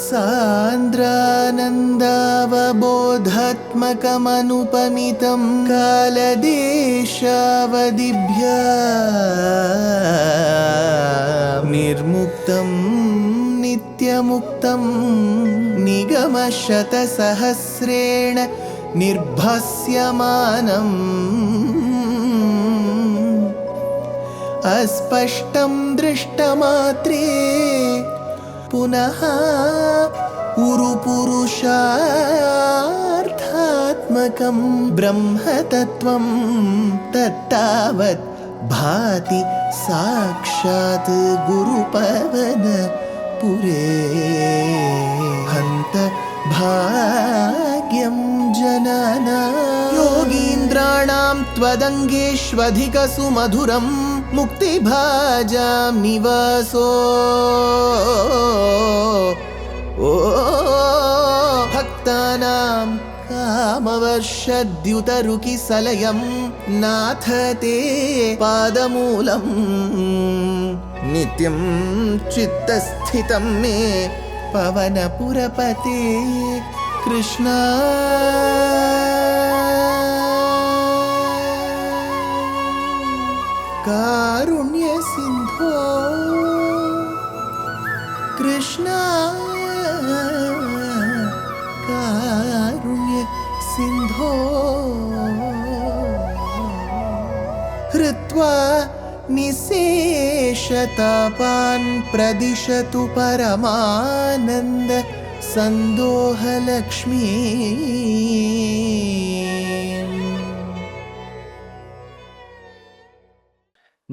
सान्द्रानन्दावबोधात्मकमनुपमितं कालदेशावदिभ्या निर्मुक्तं नित्यमुक्तं निगमशतसहस्रेण निर्भास्यमानम् अस्पष्टं दृष्टमात्रे पुनः उरुपुरुषार्थात्मकं ब्रह्मतत्त्वं तत्तावत् भाति साक्षात् गुरुपवनपुरे हन्त भाग्यं जनानां योगीन्द्राणां त्वदङ्गेष्वधिकसुमधुरं मुक्तिभाजां निवासो भक्तानां कामवर्षद्युतरुकिसलयं नाथ ते पादमूलं नित्यं चित्तस्थितं मे पवनपुरपते कृष्णा कारुण्यसिन्धो कृष्णा कारुण्यसिन्धो हृत्वा निशेषतापान् प्रदिशतु परमानन्द सन्दोहलक्ष्मी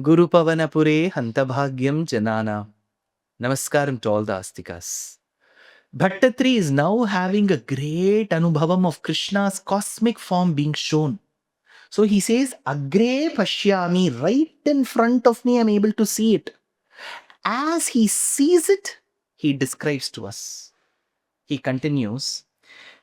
Guru Pavanapure Hantabhagyam Janana. Namaskaram to all the Astikas. Bhaṭṭatiri is now having a great anubhavam of Krishna's cosmic form being shown. So he says, Agre Pashyami, right in front of me, I'm able to see it. As he sees it, he describes to us. He continues,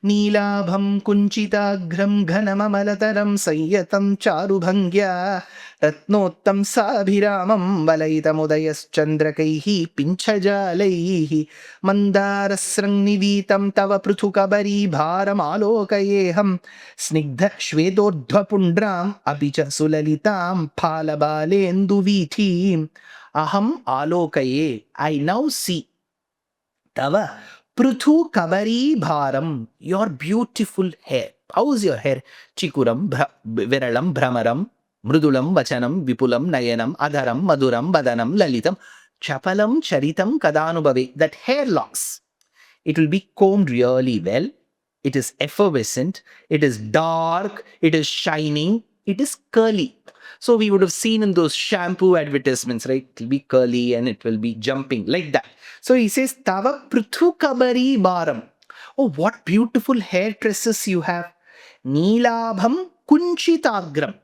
Nīlābham kunchitagram ghanamamalatam sayyatam charubhangya ratnottam sabhiramam valaitamudayas chandrakaihi pinchajalaihi mandarasrang nivitam tava pruthukabari bharam alokayeham snigdha shvedodhvapundram apicha sulalitam phalabalendu aham alokaye. I now see tava Pruthu Kavari Bharam, your beautiful hair. How is your hair? Chikuram, Viralam, Brahmaram, Mrudulam, Vachanam, Vipulam, Nayanam, Adharam, Maduram, Badanam, Lalitam, Chapalam, Charitam, Kadanubhavi. That hair locks. It will be combed really well. It is effervescent. It is dark. It is shining. It is curly. So we would have seen in those shampoo advertisements, right? It will be curly and it will be jumping like that. So he says, Tava Pruthu Kabari Bharam. Oh, what beautiful hair tresses you have. Nīlābham Kunchitagram.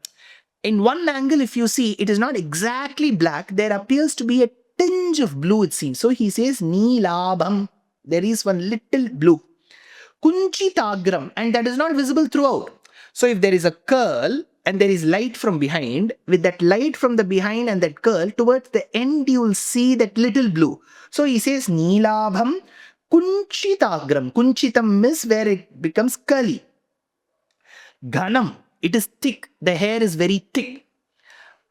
In one angle, if you see, it is not exactly black. There appears to be a tinge of blue, it seems. So he says, Nīlābham. There is one little blue. Kunchitagram. And that is not visible throughout. So if there is a curl, and there is light from behind, with that light from the behind and that curl, towards the end you will see that little blue. So he says, Nīlābham Kunchitagram. Kunchitam is where it becomes curly. Ghanam, it is thick. The hair is very thick.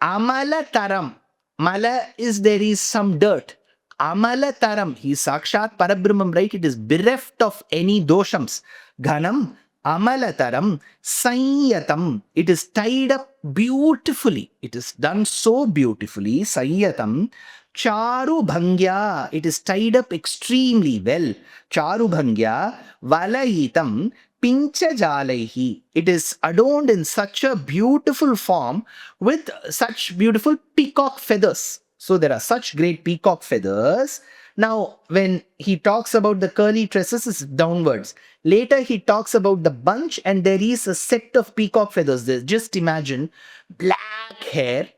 Amalataram. Mala is there is some dirt. Amalataram, he is Sakshat Parabrahmam, right? It is bereft of any doshams. Ghanam. Amalataram Sanyatam. It is tied up beautifully. It is done so beautifully. Sanyatam. Charubhangya. It is tied up extremely well. Charubhangya. Valayitam. Pinchajalaihi. It is adorned in such a beautiful form with such beautiful peacock feathers. So there are such great peacock feathers. Now, when he talks about the curly tresses, it's downwards. Later, he talks about the bunch and there is a set of peacock feathers there. Just imagine black hair,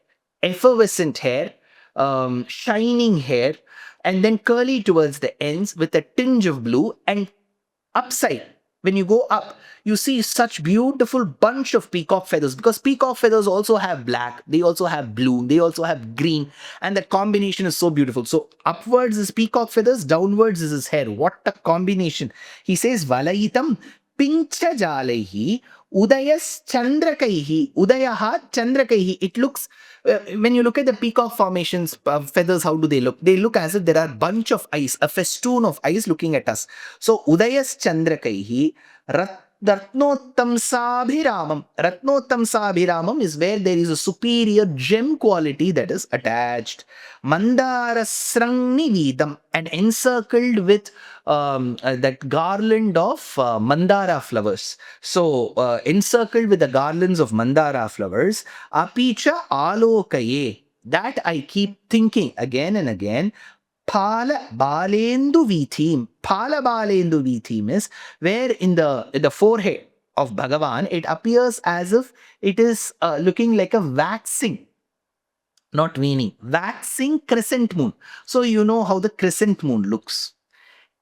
effervescent hair, shining hair, and then curly towards the ends with a tinge of blue, and upside, when you go up, you see such beautiful bunch of peacock feathers, because peacock feathers also have black, they also have blue, they also have green, and that combination is so beautiful. So upwards is peacock feathers, downwards is his hair. What a combination. He says, Valaitam pincha jalaihi udayas chandrakaihi. Udayaha chandrakaihi. It looks, when you look at the peacock formations, feathers, how do they look? They look as if there are a bunch of eyes, a festoon of eyes looking at us. So udayas chandrakaihi Ratnottamsabhiramam. Ratnottamsabhiramam is where there is a superior gem quality that is attached. Mandara Srangnividam, and encircled with that garland of mandara flowers. So, encircled with the garlands of mandara flowers. Apicha alokaye. That I keep thinking again and again. Pala Balendu Vithim. Pala Balendu Vithim is where in the forehead of Bhagavan, it appears as if it is looking like a waxing, not waning, waxing crescent moon. So you know how the crescent moon looks.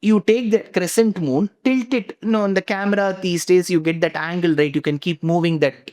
You take that crescent moon, tilt it, on the camera these days, you get that angle, right? You can keep moving that,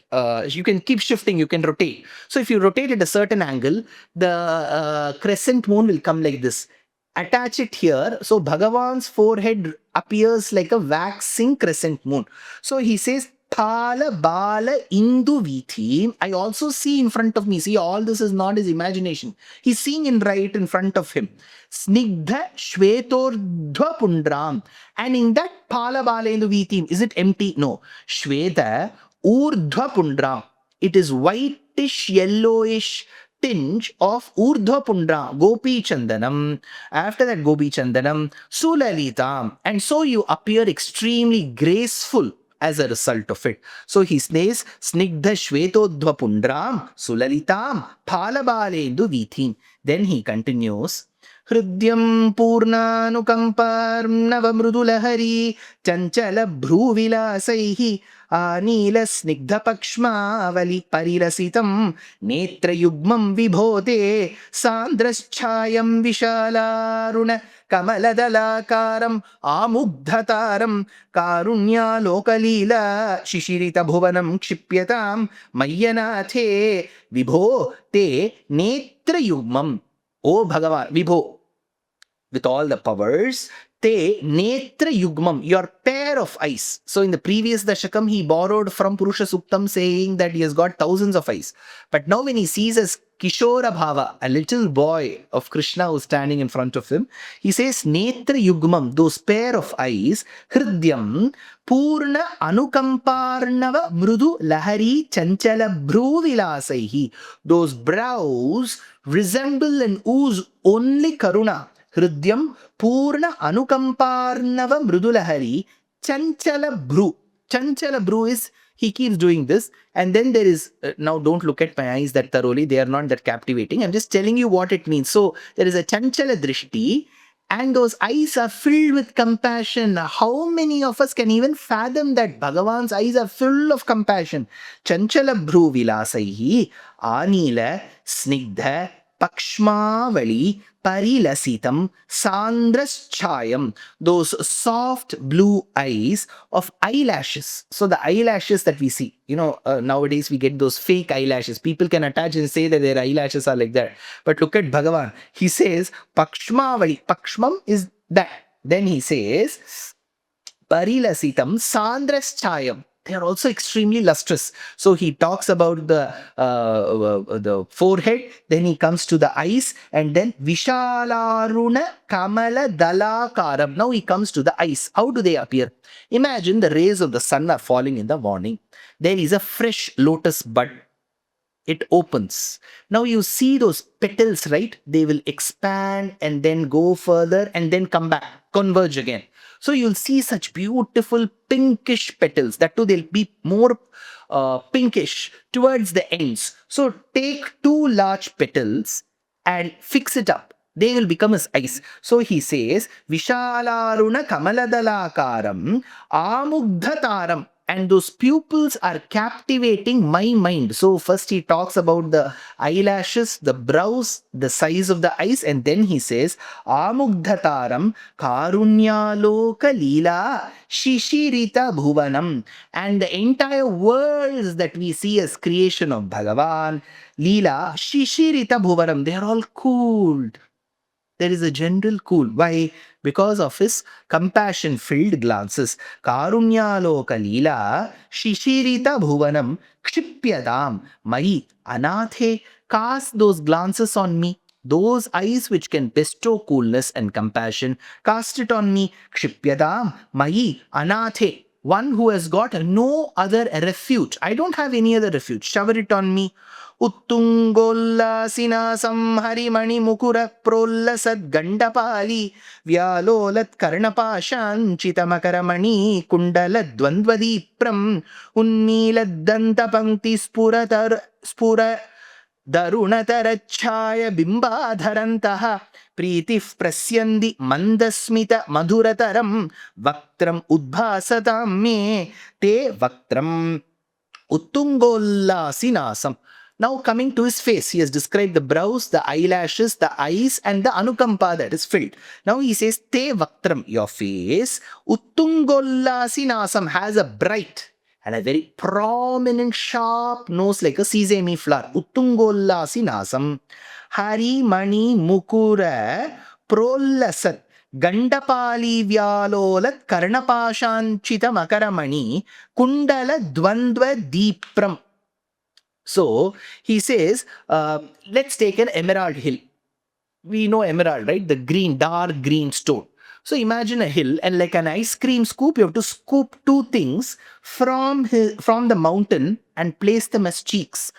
you can keep shifting, you can rotate. So if you rotate at a certain angle, the crescent moon will come like this. Attach it here. So Bhagavan's forehead appears like a waxing crescent moon. So he says, Pala Bala Indu Vithim. I also see in front of me. See, all this is not his imagination. He's seeing right in front of him. Snigdha Shvetordhva Pundram. And in that Pala Bala Indu Vithim, is it empty? No. Shveta Urdhva Pundram. It is whitish, yellowish tinge of Urdhva Pundra, Gopi Chandanam. After that Gopi Chandanam, Sulalitam. And so you appear extremely graceful as a result of it. So he says, Snigdha Shvetodhva Pundram, Sulalitam, Phalabalendu Vithim. Then he continues, Hridyam Purnanukamparnava Mrudulahari, Chanchala Bhruvilasaihi, Anila Snigdha Pakshmavali Parilasitam, Netra Yugmam Vibhote, Sandraschayam Vishalaruna, Kamaladalakaram, Amugdhataram, Karunya Lokalila, Shishirita Bhuvanam Kshipyatam, Mayyanathe, Vibho Te, Netra Yugmam. O Bhagavan, Vibho, with all the powers, Te Netra Yugmam, your pair of eyes. So in the previous Dashakam, he borrowed from Purusha Suktam saying that he has got thousands of eyes. But now when he sees as Kishora Bhava, a little boy of Krishna who's standing in front of him, he says, Netra Yugmam, those pair of eyes, Hridyam, Purna Anukamparnava Mrudu Lahari Chanchala Bhruvilasaihi. Those brows resemble and ooze only Karuna. Hridyam Purna Anukamparnava Mrudulahari Chanchala Bhru. Chanchala Bhru is, he keeps doing this, and then there is, now don't look at my eyes that thoroughly, they are not that captivating. I'm just telling you what it means. So there is a Chanchala Drishti, and those eyes are filled with compassion. How many of us can even fathom that Bhagavan's eyes are full of compassion? Chanchala Bhru Vilasaihi, Anila Snigdha Pakshmavali Parilasitam Sandraschayam. Those soft blue eyes of eyelashes. So the eyelashes that we see, nowadays we get those fake eyelashes. People can attach and say that their eyelashes are like that. But look at Bhagavan. He says, Pakshmavali. Pakshmam is that. Then he says, Parilasitam Sandraschayam. They are also extremely lustrous. So he talks about the forehead, then he comes to the eyes, and then Vishalaruna Kamala Dalakaram. Now he comes to the eyes. How do they appear? Imagine the rays of the sun are falling in the morning. There is a fresh lotus bud. It opens. Now you see those petals, right? They will expand and then go further and then come back, converge again. So you'll see such beautiful pinkish petals. That too, they'll be more pinkish towards the ends. So take two large petals and fix it up. They will become his eyes. So he says, Vishalaruna Kamaladalakaram Amugdhataram. and those pupils are captivating my mind. So first he talks about the eyelashes, the brows, the size of the eyes, and then he says, Amugdhataram Karunyaloka Leela Shishirita Bhuvanam. And the entire worlds that we see as creation of Bhagavan, Leela, Shishirita Bhuvanam, they are all cooled. There is a general cool. Why? Because of his compassion-filled glances. Karunyaloka Leela Shishirita Bhuvanam Kshipyadam Mai Anathe. Cast those glances on me. Those eyes which can bestow coolness and compassion. Cast it on me. Kshipyadam Mai Anathe. One who has got no other refuge. I don't have any other refuge. Shower it on me. Uttungollasinasam harimani mukura prollasad gandapali vyalolat karnapashan chitamakaramani kundalad dvandvadipram unnilad pankti spura darunatarachaya bimbadharantaha प्रीतिः प्रस्यन्ति मन्दस्मित मधुरतरं वक्त्रम् उद्भासतां मे ते वक्त्रम् उत्तुङ्गोल्लासिनासम्. Now coming to his face, he has described the brows, the eyelashes, the eyes, and the anukampa that is filled. Now he says, te vaktram, your face, uttungollasinaasam, has a bright and a very prominent sharp nose like a sesame flower. Uttungollasinaasam, hari mani mukura prollasat. Gandapali vyalolat karnapashanchita makaramani kundala dvandva deepram. So he says, let's take an emerald hill. We know emerald, right? The green, dark green stone. So imagine a hill, and like an ice cream scoop, you have to scoop two things from the mountain and place them as cheeks.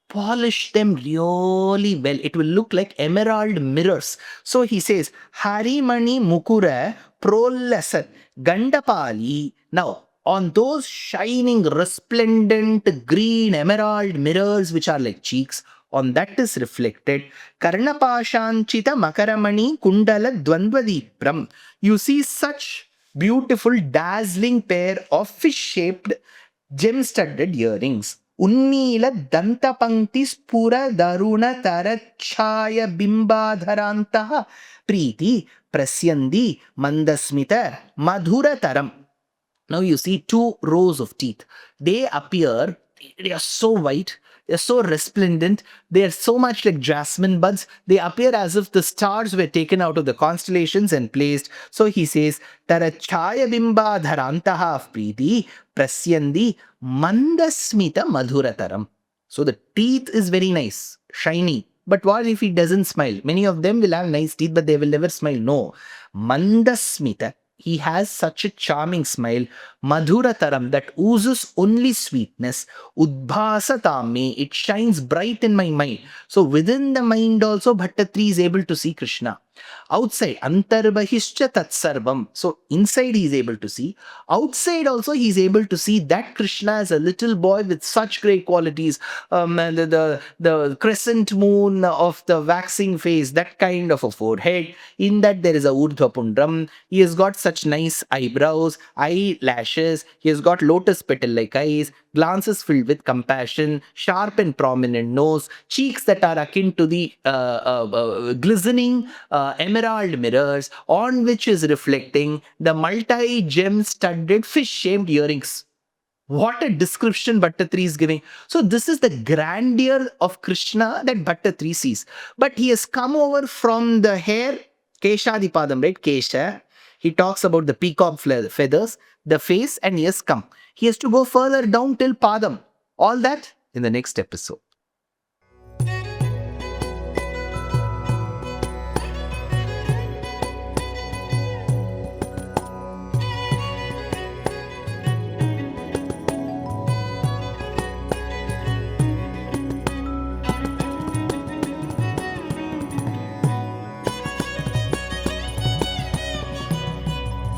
Polish them really well. It will look like emerald mirrors. So he says, Harimani Mukura Prollasat Gandapali. Now, on those shining, resplendent green emerald mirrors, which are like cheeks, on that is reflected Karnapashanchita Makaramani Kundala Dvandvadipram. You see such beautiful, dazzling pair of fish-shaped, gem-studded earrings. Unnila Danta Pankti Spura Daruna Tarachaya Bimbadharantaha Preeti Prasyandi Mandasmita Madhura Taram. Now you see two rows of teeth. They appear, they are so white, they are so resplendent, they are so much like jasmine buds. They appear as if the stars were taken out of the constellations and placed. So he says, Tarachaya bimba dharantaha priti prasyandi mandasmita madhurataram. So the teeth is very nice, shiny. But what if he doesn't smile? Many of them will have nice teeth, but they will never smile. No. Mandasmita. He has such a charming smile. Madhurataram, that oozes only sweetness. Udbhasatame, it shines bright in my mind. So within the mind also, Bhaṭṭatiri is able to see Krishna. Outside, antarbahishcha tatsarvam. So inside he is able to see. Outside also he is able to see that Krishna as a little boy with such great qualities. The crescent moon of the waxing face, that kind of a forehead. In that there is a urdhvapundram. He has got such nice eyebrows, eyelashes. He has got lotus-petal like eyes, glances filled with compassion, sharp and prominent nose, cheeks that are akin to the glistening emerald mirrors, on which is reflecting the multi-gem studded fish-shaped earrings. What a description Bhaṭṭatiri is giving. So this is the grandeur of Krishna that Bhaṭṭatiri sees. But he has come over from the hair, Keshadipadam, right? Kesha. He talks about the peacock feathers, the face, and he has come. He has to go further down till Padam. All that in the next episode.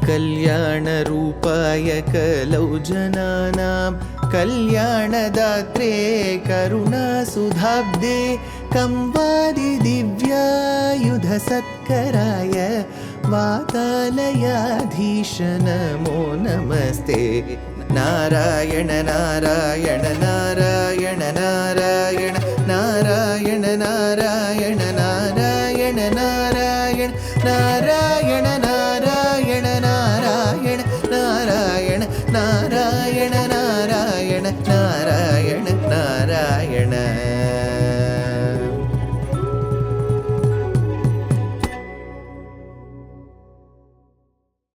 कल्याणरूपाय कलौ जनानां कल्याणदात्रे करुणासुधाब्दे कंवादिदिव्यायुधसत्कराय वातालयाधीश नमो नमस्ते. ನಾರಾಯಣ ನಾರಾಯಣ ನಾರಾಯಣ ನಾರಾಯಣ ನಾರಾಯಣ ನಾರಾಯಣ ನಾರಾಯಣ ನಾರಾಯಣ ನಾರಾಯಣ ನಾರಾಯಣ ನಾರಾಯಣ ನಾರಾಯಣ ನಾರಾಯಣ ನಾರಾಯಣ ನಾರಾಯಣ